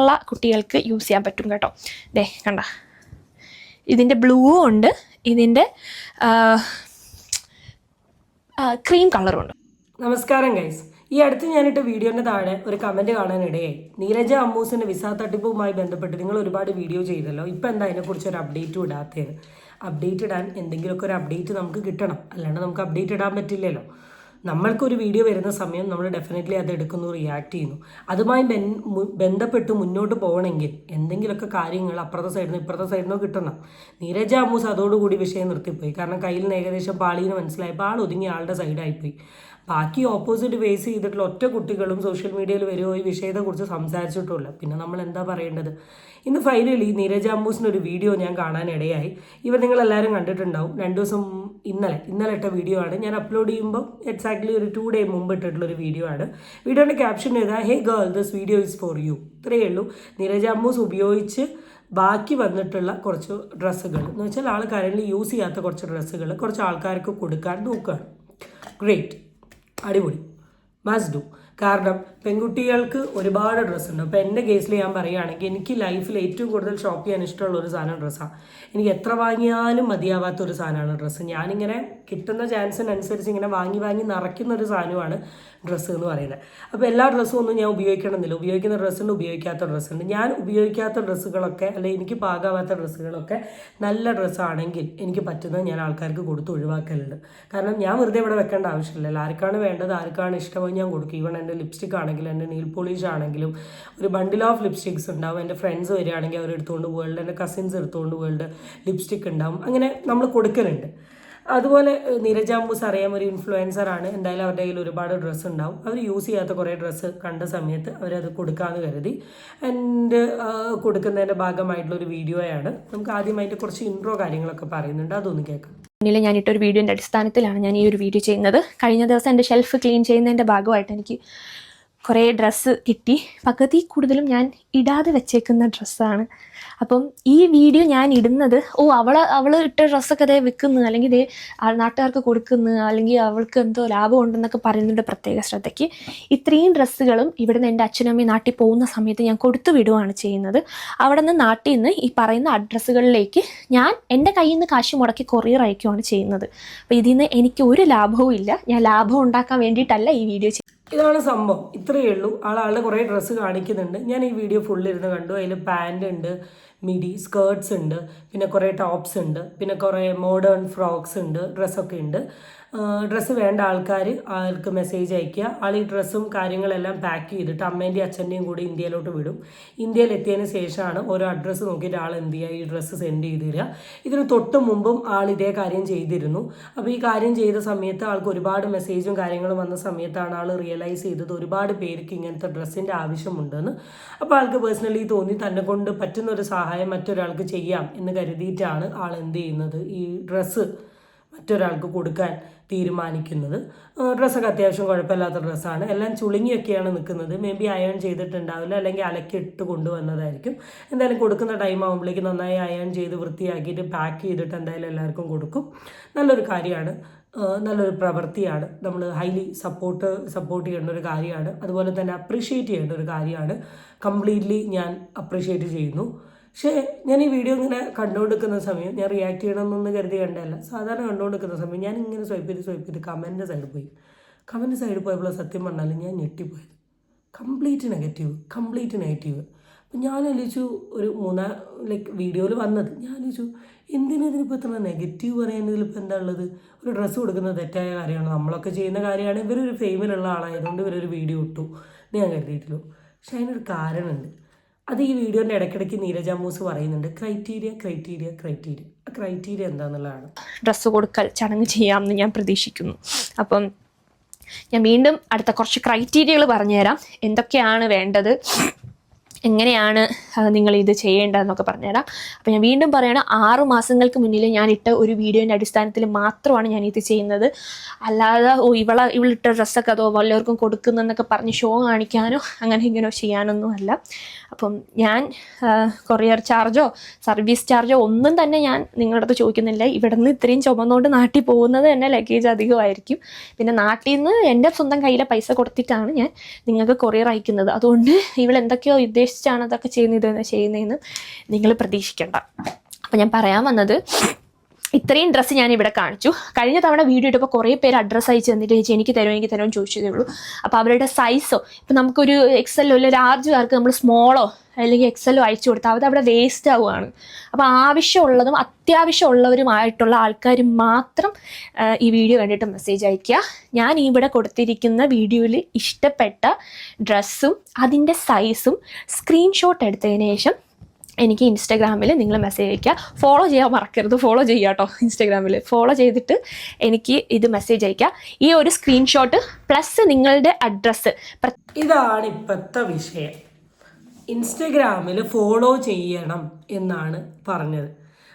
ഉള്ള കുട്ടികൾക്ക് യൂസ് ചെയ്യാൻ പറ്റും കേട്ടോ. ദേ കണ്ട, ഇതിൻ്റെ ബ്ലൂ ഉണ്ട്, ഇതിൻ്റെ ക്രീം കളറും ഉണ്ട്. നമസ്കാരം ഗൈസ്. ഈ അടുത്ത് ഞാനിട്ട് വീഡിയോൻ്റെ താഴെ ഒരു കമൻറ്റ് കാണാനിടയായി. നീരജ അമ്മൂസിൻ്റെ വിസ തട്ടിപ്പുമായി ബന്ധപ്പെട്ട് നിങ്ങൾ ഒരുപാട് വീഡിയോ ചെയ്തല്ലോ, ഇപ്പം എന്താ അതിനെക്കുറിച്ച് ഒരു അപ്ഡേറ്റും ഇടാത്തത്? അപ്ഡേറ്റ് ഇടാൻ എന്തെങ്കിലുമൊക്കെ ഒരു അപ്ഡേറ്റ് നമുക്ക് കിട്ടണം, അല്ലാണ്ട് നമുക്ക് അപ്ഡേറ്റ് ഇടാൻ പറ്റില്ലല്ലോ. നമ്മൾക്കൊരു വീഡിയോ വരുന്ന സമയം നമ്മൾ ഡെഫിനറ്റ്ലി അത് എടുക്കുന്നു, റിയാക്ട് ചെയ്യുന്നു. അതുമായി ബന്ധപ്പെട്ട് മുന്നോട്ട് പോകണമെങ്കിൽ എന്തെങ്കിലുമൊക്കെ കാര്യങ്ങൾ അപ്പുറത്തെ സൈഡിൽ നിന്ന് ഇപ്പുറത്തെ സൈഡിൽ നിന്ന് കിട്ടണം. നീരജ അമ്മൂസ് അതോടുകൂടി വിഷയം നിർത്തിപ്പോയി. കാരണം കയ്യിൽ നിന്ന് ഏകദേശം പാളീന്ന് മനസ്സിലായപ്പോൾ ആൾ ഒതുങ്ങി ആളുടെ സൈഡായിപ്പോയി. ബാക്കി ഓപ്പോസിറ്റ് ഫേസ് ചെയ്തിട്ടുള്ള ഒറ്റ കുട്ടികളും സോഷ്യൽ മീഡിയയിൽ വരുമോ ഈ വിഷയത്തെക്കുറിച്ച് സംസാരിച്ചിട്ടുമില്ല. പിന്നെ നമ്മൾ എന്താ പറയേണ്ടത്? ഇന്ന് ഫൈനലി നീരജ അമ്മൂസിൻ്റെ ഒരു വീഡിയോ ഞാൻ കാണാനിടയായി. ഇവർ നിങ്ങളെല്ലാവരും കണ്ടിട്ടുണ്ടാവും. 2 ദിവസം ഇന്നലെ ഇട്ട വീഡിയോ ആണ്. ഞാൻ അപ്ലോഡ് ചെയ്യുമ്പോൾ എക്സാക്ട്ലി ഒരു 2 ഡേ മുമ്പ് ഇട്ടിട്ടുള്ളൊരു വീഡിയോ ആണ്. വീഡിയോയുടെ ക്യാപ്ഷൻ ചെയ്താൽ hey girl this video is for you. ഇത്രയേ ഉള്ളൂ. നീരജ അമ്മൂസ് ഉപയോഗിച്ച് ബാക്കി വന്നിട്ടുള്ള കുറച്ച് ഡ്രസ്സുകൾ എന്ന് വെച്ചാൽ ആൾ കറൻറ്റ്ലി യൂസ് ചെയ്യാത്ത കുറച്ച് ഡ്രസ്സുകൾ കുറച്ച് ആൾക്കാർക്ക് കൊടുക്കാൻ നോക്കുകയാണ്. ഗ്രേറ്റ്, അടിപൊളി, മസ്റ്റ് ഡു. കാരണം പെൺകുട്ടികൾക്ക് ഒരുപാട് ഡ്രസ്സുണ്ട്. അപ്പോൾ എൻ്റെ കേസിൽ ഞാൻ പറയുകയാണെങ്കിൽ എനിക്ക് ലൈഫിൽ ഏറ്റവും കൂടുതൽ ഷോപ്പ് ചെയ്യാൻ ഇഷ്ടമുള്ള ഒരു സാധനം ഡ്രസ്സാണ്. എനിക്ക് എത്ര വാങ്ങിയാലും മതിയാവാത്ത ഒരു സാധനമാണ് ഡ്രസ്സ്. ഞാനിങ്ങനെ കിട്ടുന്ന ചാൻസിനനുസരിച്ച് ഇങ്ങനെ വാങ്ങി നിറയ്ക്കുന്ന ഒരു സാധനമാണ് ഡ്രസ്സ് എന്ന് പറയുന്നത്. അപ്പോൾ എല്ലാ ഡ്രസ്സും ഒന്നും ഞാൻ ഉപയോഗിക്കണമെന്നില്ല. ഉപയോഗിക്കുന്ന ഡ്രസ്സുണ്ട്, ഉപയോഗിക്കാത്ത ഡ്രസ്സുണ്ട്. ഞാൻ ഉപയോഗിക്കാത്ത ഡ്രസ്സുകളൊക്കെ അല്ലെങ്കിൽ എനിക്ക് പാകാവാത്ത ഡ്രസ്സുകളൊക്കെ നല്ല ഡ്രസ്സാണെങ്കിൽ എനിക്ക് പറ്റുന്നത് ഞാൻ ആൾക്കാർക്ക് കൊടുത്ത് ഒഴിവാക്കലുണ്ട്. കാരണം ഞാൻ വെറുതെ ഇവിടെ വെക്കേണ്ട ആവശ്യമില്ല. ആർക്കാണ് വേണ്ടത്, ആർക്കാണ് ഇഷ്ടമായി ഞാൻ കൊടുക്കും. ഈവൺ എൻ്റെ ലിപ്സ്റ്റിക് ആണെങ്കിലും എൻ്റെ നെയിൽ പോളിഷ് ആണെങ്കിലും ഒരു ബണ്ടിൽ ഓഫ് ലിപ്സ്റ്റിക്സ് ഉണ്ടാവും. എൻ്റെ ഫ്രണ്ട്സ് വരികയാണെങ്കിൽ അവർ എടുത്തുകൊണ്ട് പോകലുണ്ട്, എൻ്റെ കസിൻസ് എടുത്തുകൊണ്ട് പോകലുണ്ട്. ലിപ്സ്റ്റിക് ഉണ്ടാവും. അങ്ങനെ നമ്മൾ കൊടുക്കലുണ്ട്. അതുപോലെ നീരജ അമ്മൂസ് അറിയാം, ഒരു ഇൻഫ്ലുവൻസറാണ്. എന്തായാലും അവരുടെ കയ്യിൽ ഒരുപാട് ഡ്രസ്സ് ഉണ്ടാവും. അവർ യൂസ് ചെയ്യാത്ത കുറേ ഡ്രസ്സ് കണ്ട സമയത്ത് അവരത് കൊടുക്കാമെന്ന് കരുതി എൻ്റെ കൊടുക്കുന്നതിൻ്റെ ഭാഗമായിട്ടുള്ളൊരു വീഡിയോയാണ്. നമുക്ക് ആദ്യമായിട്ട് കുറച്ച് ഇൻട്രോ കാര്യങ്ങളൊക്കെ പറയുന്നുണ്ട്, അതൊന്ന് കേൾക്കാം. മുന്നിൽ ഞാനിട്ടൊരു വീഡിയോൻ്റെ അടിസ്ഥാനത്തിലാണ് ഞാൻ ഈ ഒരു വീഡിയോ ചെയ്യുന്നത്. കഴിഞ്ഞ ദിവസം എൻ്റെ ഷെൽഫ് ക്ലീൻ ചെയ്യുന്നതിൻ്റെ ഭാഗമായിട്ട് എനിക്ക് കുറേ ഡ്രസ്സ് കിട്ടി. പകുതി കൂടുതലും ഞാൻ ഇടാതെ വെച്ചേക്കുന്ന ഡ്രസ്സാണ്. അപ്പം ഈ വീഡിയോ ഞാൻ ഇടുന്നത് അവൾ ഇട്ട ഡ്രസ്സൊക്കെ അതേ വിൽക്കുന്നു, അല്ലെങ്കിൽ ഇതേ നാട്ടുകാർക്ക് കൊടുക്കുന്നു, അല്ലെങ്കിൽ അവൾക്ക് എന്തോ ലാഭം ഉണ്ടെന്നൊക്കെ പറയുന്നുണ്ട്. പ്രത്യേക ശ്രദ്ധയ്ക്ക് ഇത്രയും ഡ്രസ്സുകളും ഇവിടുന്ന് എൻ്റെ അച്ഛനമ്മയും നാട്ടിൽ പോകുന്ന സമയത്ത് ഞാൻ കൊടുത്തു വിടുകയാണ് ചെയ്യുന്നത്. അവിടെ നിന്ന് നാട്ടിൽ നിന്ന് ഈ പറയുന്ന അഡ്രസ്സുകളിലേക്ക് ഞാൻ എൻ്റെ കയ്യിൽ നിന്ന് കാശ് മുടക്കി കൊറിയർ അയക്കുകയാണ് ചെയ്യുന്നത്. അപ്പോൾ ഇതിൽ നിന്ന് എനിക്ക് ഒരു ലാഭവും ഇല്ല. ഞാൻ ലാഭം ഉണ്ടാക്കാൻ വേണ്ടിയിട്ടല്ല ഈ വീഡിയോ ചെയ്യുന്നത്. ഇതാണ് സംഭവം. ഇത്രയേ ഉള്ളൂ. ആളുടെ കുറേ ഡ്രസ്സ് കാണിക്കുന്നുണ്ട്. ഞാൻ ഈ വീഡിയോ ഫുള്ളിരുന്ന് കണ്ടു. അതിൽ പാൻറ് ഉണ്ട്, മിഡി സ്കേർട്സ് ഉണ്ട്, പിന്നെ കുറേ ടോപ്സ് ഉണ്ട്, പിന്നെ കുറേ മോഡേൺ ഫ്രോക്സ് ഉണ്ട്, ഡ്രസ്സൊക്കെ ഉണ്ട്. ഡ്രസ്സ് വേണ്ട ആൾക്ക് മെസ്സേജ് അയയ്ക്കുക. ആൾ ഈ ഡ്രസ്സും കാര്യങ്ങളെല്ലാം പാക്ക് ചെയ്തിട്ട് അമ്മേൻ്റെയും അച്ഛൻ്റെയും കൂടി ഇന്ത്യയിലോട്ട് വിടും. ഇന്ത്യയിൽ എത്തിയതിന് ശേഷമാണ് ഓരോ അഡ്രസ്സ് നോക്കിയിട്ട് ആൾ എന്ത് ചെയ്യുക, ഈ ഡ്രസ്സ് സെൻഡ് ചെയ്ത് തരിക. ഇതിന് തൊട്ട് മുമ്പും ആൾ ഇതേ കാര്യം ചെയ്തിരുന്നു. അപ്പോൾ ഈ കാര്യം ചെയ്ത സമയത്ത് ആൾക്ക് ഒരുപാട് മെസ്സേജും കാര്യങ്ങളും വന്ന സമയത്താണ് ആൾ റിയലൈസ് ചെയ്തത് ഒരുപാട് പേർക്ക് ഇങ്ങനത്തെ ഡ്രസ്സിൻ്റെ ആവശ്യമുണ്ടെന്ന്. അപ്പോൾ ആൾക്ക് പേഴ്സണലി തോന്നി തന്നെ കൊണ്ട് പറ്റുന്ന ഒരു സഹായം മറ്റൊരാൾക്ക് ചെയ്യാം എന്ന് കരുതിയിട്ടാണ് ആൾ എന്ത് ചെയ്യുന്നത്, ഈ ഡ്രസ്സ് മറ്റൊരാൾക്ക് കൊടുക്കാൻ തീരുമാനിക്കുന്നത്. ഡ്രസ്സൊക്കെ അത്യാവശ്യം കുഴപ്പമില്ലാത്ത ഡ്രസ്സാണ്. എല്ലാം ചുളുങ്ങിയൊക്കെയാണ് നിൽക്കുന്നത്. മേ ബി അയൺ ചെയ്തിട്ടുണ്ടാവില്ല, അല്ലെങ്കിൽ അലക്കിയിട്ട് കൊണ്ടുവന്നതായിരിക്കും. എന്തായാലും കൊടുക്കുന്ന ടൈം ആകുമ്പോഴേക്കും നന്നായി അയൺ ചെയ്ത് വൃത്തിയാക്കിയിട്ട് പാക്ക് ചെയ്തിട്ട് എന്തായാലും എല്ലാവർക്കും കൊടുക്കും. നല്ലൊരു കാര്യമാണ്, നല്ലൊരു പ്രവൃത്തിയാണ്. നമ്മൾ ഹൈലി സപ്പോർട്ട് ചെയ്യേണ്ട ഒരു കാര്യമാണ്. അതുപോലെ തന്നെ അപ്രീഷിയേറ്റ് ചെയ്യേണ്ട ഒരു കാര്യമാണ്. കംപ്ലീറ്റ്ലി ഞാൻ അപ്രീഷിയേറ്റ് ചെയ്യുന്നു. പക്ഷേ ഞാൻ ഈ വീഡിയോ ഇങ്ങനെ കണ്ടുകൊണ്ടിരിക്കുന്ന സമയം ഞാൻ റിയാക്ട് ചെയ്യണമെന്നൊന്നും കരുതി കണ്ടല്ല. സാധാരണ കണ്ടുകൊണ്ടിരിക്കുന്ന സമയം ഞാൻ ഇങ്ങനെ സ്വൈപ്പ് ചെയ്ത് കമൻറ്റ് സൈഡിൽ പോയപ്പോൾ സത്യം പറഞ്ഞാൽ ഞാൻ ഞെട്ടിപ്പോയത്. Complete negative. അപ്പം ഞാൻ ആലോചിച്ചു, ഒരു വീഡിയോയിൽ വന്നത് ഞാൻ ആലോചിച്ചു, എന്തിനിതിനിപ്പോൾ ഇത്ര നെഗറ്റീവ് പറയാൻ ഇതിലിപ്പോൾ എന്താ ഉള്ളത്? ഒരു ഡ്രസ്സ് കൊടുക്കുന്നത് തെറ്റായ കാര്യമാണ്, നമ്മളൊക്കെ ചെയ്യുന്ന കാര്യമാണ്. ഇവരൊരു ഫെയിമിലുള്ള ആളായതുകൊണ്ട് ഇവരൊരു വീഡിയോ ഇട്ടു എന്ന് ഞാൻ കരുതിയിട്ടുള്ളൂ. പക്ഷെ അതിനൊരു കാരണമുണ്ട്. അത് ഈ വീഡിയോൻ്റെ ഇടയ്ക്കിടയ്ക്ക് നീരജ അമ്മൂസ് പറയുന്നുണ്ട്, ക്രൈറ്റീരിയ. ആ ക്രൈറ്റീരിയ എന്താണെന്നുള്ളതാണ്. ഡ്രസ്സ് കൊടുക്കൽ ചടങ്ങ് ചെയ്യാമെന്ന് ഞാൻ പ്രതീക്ഷിക്കുന്നു. അപ്പം ഞാൻ വീണ്ടും അടുത്ത കുറച്ച് ക്രൈറ്റീരിയകൾ പറഞ്ഞുതരാം. എന്തൊക്കെയാണ് വേണ്ടത്, എങ്ങനെയാണ് നിങ്ങൾ ഇത് ചെയ്യേണ്ടതെന്നൊക്കെ പറഞ്ഞുതരാം. അപ്പോൾ ഞാൻ വീണ്ടും പറയണം, 6 മാസങ്ങൾക്ക് മുന്നിൽ ഞാൻ ഇട്ട ഒരു വീഡിയോൻ്റെ അടിസ്ഥാനത്തിൽ മാത്രമാണ് ഞാൻ ഇത് ചെയ്യുന്നത്. അല്ലാതെ ഇവളിട്ട ഡ്രസ്സൊക്കെ അതോ വല്ലവർക്കും കൊടുക്കുന്നതെന്നൊക്കെ പറഞ്ഞ് ഷോ കാണിക്കാനോ അങ്ങനെ ഇങ്ങനോ ചെയ്യാനൊന്നും അല്ല. അപ്പം ഞാൻ കൊറിയർ ചാർജോ സർവീസ് ചാർജോ ഒന്നും തന്നെ ഞാൻ നിങ്ങളുടെ അടുത്ത് ചോദിക്കുന്നില്ല. ഇവിടെ നിന്ന് ഇത്രയും ചുമന്നുകൊണ്ട് നാട്ടിൽ പോകുന്നത് തന്നെ ലഗേജ് അധികമായിരിക്കും. പിന്നെ നാട്ടിൽ നിന്ന് എൻ്റെ സ്വന്തം കയ്യിലെ പൈസ കൊടുത്തിട്ടാണ് ഞാൻ നിങ്ങൾക്ക് കൊറിയർ അയക്കുന്നത്. അതുകൊണ്ട് ഇവളെന്തൊക്കെയോ ഉദ്ദേശിച്ചാണ് അതൊക്കെ ചെയ്യുന്നതെന്ന് നിങ്ങൾ പ്രതീക്ഷിക്കേണ്ട. അപ്പം ഞാൻ പറയാൻ വന്നത്, ഇത്രയും ഡ്രസ്സ് ഞാൻ ഇവിടെ കാണിച്ചു. കഴിഞ്ഞ തവണ വീഡിയോ ഇട്ടപ്പോൾ കുറേ പേര് അഡ്രസ്സ് അയച്ച് തന്നിട്ട് ചേച്ചി എനിക്ക് തരുമോ ചോദിച്ചതേ ഉള്ളൂ. അപ്പോൾ അവരുടെ സൈസോ, ഇപ്പം നമുക്കൊരു എക്സലോ അല്ലെങ്കിൽ ലാർജുകാർക്ക് നമ്മൾ സ്മോളോ അല്ലെങ്കിൽ എക്സലോ അയച്ചു കൊടുത്താൽ അത് അവിടെ വേസ്റ്റ് ആവുകയാണ്. അപ്പോൾ ആവശ്യമുള്ളതും അത്യാവശ്യമുള്ളവരുമായിട്ടുള്ള ആൾക്കാർ മാത്രം ഈ വീഡിയോ കണ്ടിട്ട് മെസ്സേജ് അയയ്ക്കുക. ഞാൻ ഇവിടെ കൊടുത്തിരിക്കുന്ന വീഡിയോയിൽ ഇഷ്ടപ്പെട്ട ഡ്രസ്സും അതിൻ്റെ സൈസും സ്ക്രീൻഷോട്ട് എടുത്തതിന് ശേഷം എനിക്ക് ഇൻസ്റ്റാഗ്രാമിൽ നിങ്ങൾ മെസ്സേജ് അയയ്ക്കുക. ഫോളോ ചെയ്യാൻ മറക്കരുത്, ഫോളോ ചെയ്യുക കേട്ടോ. ഇൻസ്റ്റാഗ്രാമിൽ ഫോളോ ചെയ്തിട്ട് എനിക്ക് ഇത് മെസ്സേജ് അയയ്ക്കുക. ഈ ഒരു സ്ക്രീൻഷോട്ട് പ്ലസ് നിങ്ങളുടെ അഡ്രസ്സ്. ഇതാണ് ഇപ്പോഴത്തെ വിഷയം. ഇൻസ്റ്റഗ്രാമിൽ ഫോളോ ചെയ്യണം എന്നാണ് പറഞ്ഞത്.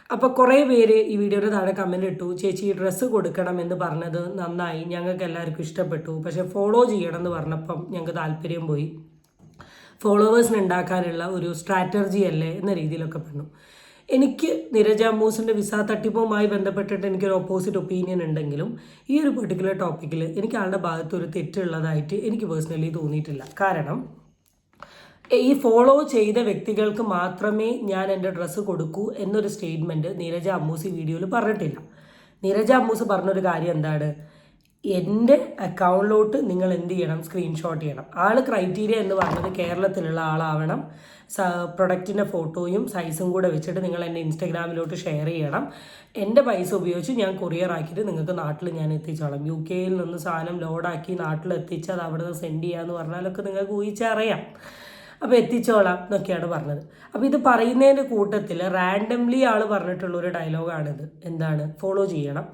അപ്പോൾ കുറേ പേര് ഈ വീഡിയോയുടെ താഴെ കമൻറ്റ് ഇട്ടു, ചേച്ചി ഡ്രസ്സ് കൊടുക്കണം എന്ന് പറഞ്ഞത് നന്നായി, ഞങ്ങൾക്ക് എല്ലാവർക്കും ഇഷ്ടപ്പെട്ടു, പക്ഷേ ഫോളോ ചെയ്യണം എന്ന് പറഞ്ഞപ്പം ഞങ്ങൾക്ക് താല്പര്യം പോയി, ഫോളോവേഴ്സിന് ഉണ്ടാക്കാനുള്ള ഒരു സ്ട്രാറ്റജി അല്ലേ എന്ന രീതിയിലൊക്കെ പറഞ്ഞു. എനിക്ക് നീരജ അമ്മൂസിൻ്റെ വിസ തട്ടിപ്പുമായി ബന്ധപ്പെട്ടിട്ട് എനിക്കൊരു ഓപ്പോസിറ്റ് ഒപ്പീനിയൻ ഉണ്ടെങ്കിലും ഈ ഒരു പെർട്ടിക്കുലർ ടോപ്പിക്കിൽ എനിക്ക് ആളുടെ ഭാഗത്ത് ഒരു തെറ്റുള്ളതായിട്ട് എനിക്ക് പേഴ്സണലി തോന്നിയിട്ടില്ല. കാരണം ഈ ഫോളോ ചെയ്ത വ്യക്തികൾക്ക് മാത്രമേ ഞാൻ എൻ്റെ ഡ്രസ്സ് കൊടുക്കൂ എന്നൊരു സ്റ്റേറ്റ്മെൻറ്റ് നീരജ അമ്മൂസ് ഈ വീഡിയോയിൽ പറഞ്ഞിട്ടില്ല. നീരജ അമ്മൂസ് പറഞ്ഞൊരു കാര്യം എന്താണ്, എൻ്റെ അക്കൗണ്ടിലോട്ട് നിങ്ങൾ എന്ത് ചെയ്യണം, സ്ക്രീൻഷോട്ട് ചെയ്യണം. ആൾ ക്രൈറ്റീരിയ എന്ന് പറഞ്ഞത് കേരളത്തിലുള്ള ആളാവണം, പ്രൊഡക്റ്റിൻ്റെ ഫോട്ടോയും സൈസും കൂടെ വെച്ചിട്ട് നിങ്ങൾ എൻ്റെ ഇൻസ്റ്റാഗ്രാമിലോട്ട് ഷെയർ ചെയ്യണം. എൻ്റെ പൈസ ഉപയോഗിച്ച് ഞാൻ കൊറിയർ ആക്കിയിട്ട് നിങ്ങൾക്ക് നാട്ടിൽ ഞാൻ എത്തിച്ചോളാം. UK നിന്ന് സാധനം ലോഡാക്കി നാട്ടിൽ എത്തിച്ച് അത് അവിടെ നിന്ന് സെൻഡ് ചെയ്യാമെന്ന് പറഞ്ഞാലൊക്കെ നിങ്ങൾക്ക് ഊഹിച്ചറിയാം. അപ്പോൾ എത്തിച്ചോളാം എന്നൊക്കെയാണ് പറഞ്ഞത്. അപ്പോൾ ഇത് പറയുന്നതിൻ്റെ കൂട്ടത്തിൽ റാൻഡംലി ആൾ പറഞ്ഞിട്ടുള്ളൊരു ഡയലോഗാണിത്. എന്താണ്, ഫോളോ ചെയ്യണം,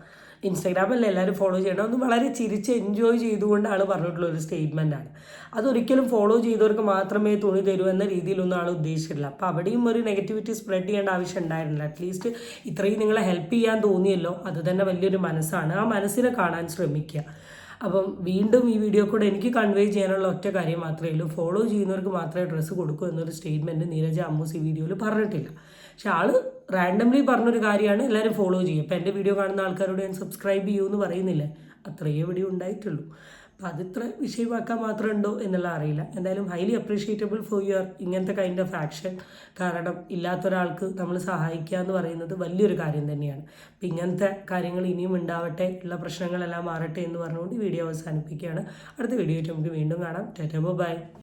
ഇൻസ്റ്റാഗ്രാമല്ല എല്ലാവരും ഫോളോ ചെയ്യണം എന്ന് വളരെ ചിരിച്ച് എൻജോയ് ചെയ്തുകൊണ്ട് ആൾ പറഞ്ഞിട്ടുള്ള ഒരു സ്റ്റേറ്റ്മെൻറ്റാണ്. അതൊരിക്കലും ഫോളോ ചെയ്തവർക്ക് മാത്രമേ തുണി തരൂ എന്ന രീതിയിലൊന്നും ആൾ ഉദ്ദേശിച്ചിട്ടില്ല. അപ്പോൾ അവിടെയും ഒരു നെഗറ്റിവിറ്റി സ്പ്രെഡ് ചെയ്യേണ്ട ആവശ്യം ഉണ്ടായിരുന്നില്ല. അറ്റ്ലീസ്റ്റ് ഇത്രയും നിങ്ങളെ ഹെൽപ്പ് ചെയ്യാൻ തോന്നിയല്ലോ, അത് തന്നെ വലിയൊരു മനസ്സാണ്. ആ മനസ്സിനെ കാണാൻ ശ്രമിക്കുക. അപ്പം വീണ്ടും ഈ വീഡിയോ കൂടെ എനിക്ക് കൺവേ ചെയ്യാനുള്ള ഒറ്റ കാര്യം മാത്രമേ ഉള്ളൂ, ഫോളോ ചെയ്യുന്നവർക്ക് മാത്രമേ ഡ്രസ്സ് കൊടുക്കൂ എന്നൊരു സ്റ്റേറ്റ്മെൻറ്റ് നീരജ അമ്മൂസ് ഈ വീഡിയോയിൽ പറഞ്ഞിട്ടില്ല. പക്ഷെ ആൾ റാൻഡംലി പറഞ്ഞൊരു കാര്യമാണ് എല്ലാവരും ഫോളോ ചെയ്യും. ഇപ്പം എൻ്റെ വീഡിയോ കാണുന്ന ആൾക്കാരോട് ഞാൻ സബ്സ്ക്രൈബ് ചെയ്യൂ എന്ന് പറയുന്നില്ല, അത്രയേ വീഡിയോ ഉണ്ടായിട്ടുള്ളൂ. അപ്പം അതിത്ര വിഷയമാക്കാൻ മാത്രമുണ്ടോ എന്നുള്ള അറിയില്ല. എന്തായാലും ഹൈലി അപ്രീഷിയേറ്റബിൾ ഫോർ യുവർ ഇങ്ങനത്തെ കൈൻഡ് ഓഫ് ആക്ഷൻ. കാരണം ഇല്ലാത്തൊരാൾക്ക് നമ്മൾ സഹായിക്കുക എന്ന് പറയുന്നത് വലിയൊരു കാര്യം തന്നെയാണ്. അപ്പം ഇങ്ങനത്തെ കാര്യങ്ങൾ ഇനിയും ഉണ്ടാവട്ടെ, ഉള്ള പ്രശ്നങ്ങളെല്ലാം മാറട്ടെ എന്ന് പറഞ്ഞുകൊണ്ട് ഈ വീഡിയോ അവസാനിപ്പിക്കുകയാണ്. അടുത്ത വീഡിയോ ആയിട്ട് നമുക്ക് വീണ്ടും കാണാം. Tata bye.